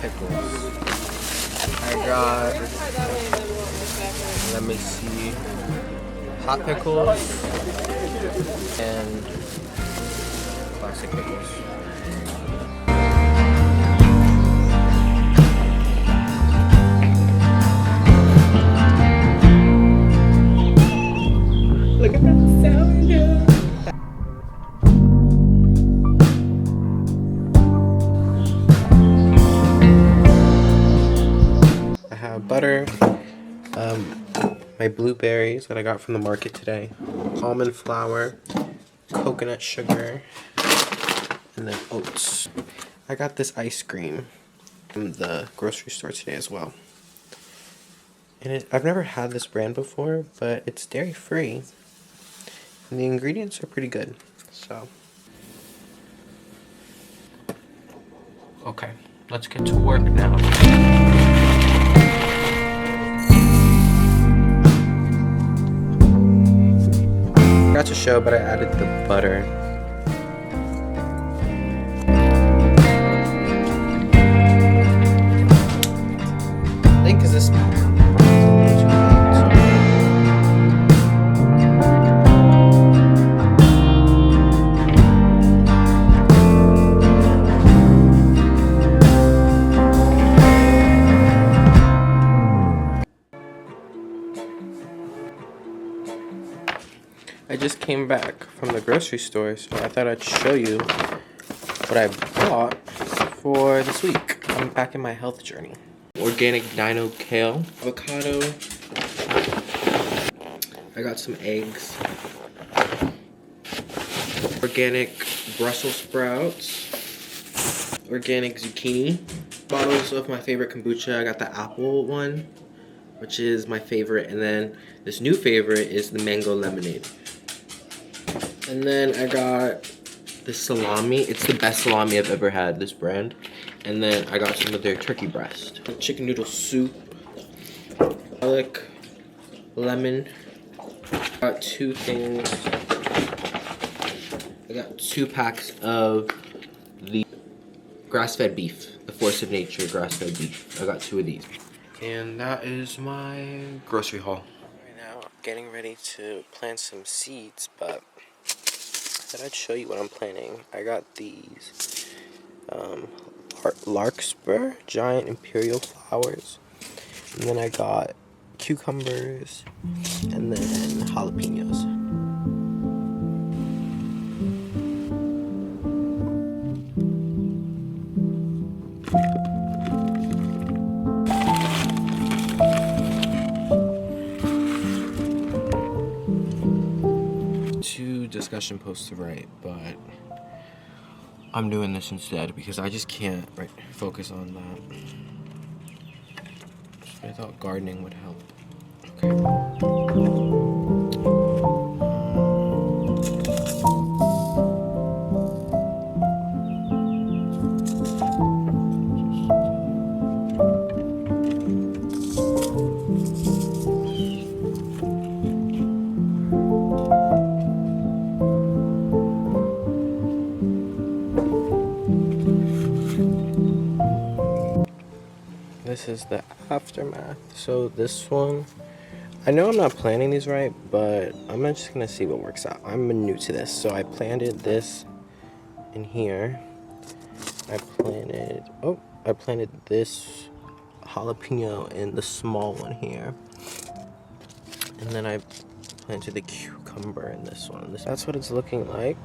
pickles. I got, let me see, hot pickles and classic pickles. Look at that sound. I have butter, my blueberries that I got from the market today, almond flour, coconut sugar, and then oats. I got this ice cream from the grocery store today as well. And I've never had this brand before, but it's dairy free. And the ingredients are pretty good, so. Okay, let's get to work now. Forgot to show, but I added the butter. I think because this. I just came back from the grocery store, so I thought I'd show you what I bought for this week. I'm back in my health journey. Organic dino kale, avocado. I got some eggs. Organic Brussels sprouts. Organic zucchini. Bottles of my favorite kombucha. I got the apple one, which is my favorite, and then this new favorite is the mango lemonade. And then I got the salami. It's the best salami I've ever had, this brand. And then I got some of their turkey breast. Chicken noodle soup. Garlic. Lemon. Got two things. I got 2 packs of the grass-fed beef. The Force of Nature grass-fed beef. I got 2 of these. And that is my grocery haul. Right now, I'm getting ready to plant some seeds, but I thought I'd show you what I'm planting. I got these larkspur, giant imperial flowers, and then I got cucumbers, and then jalapenos. Discussion posts to write, but I'm doing this instead because I just can't focus on that. So I thought gardening would help. This is the aftermath. So this one, I know I'm not planning these right, but I'm just gonna see what works out. I'm new to this, so I planted this in here. I planted this jalapeno in the small one here, and then I planted the cucumber in this one. That's what it's looking like.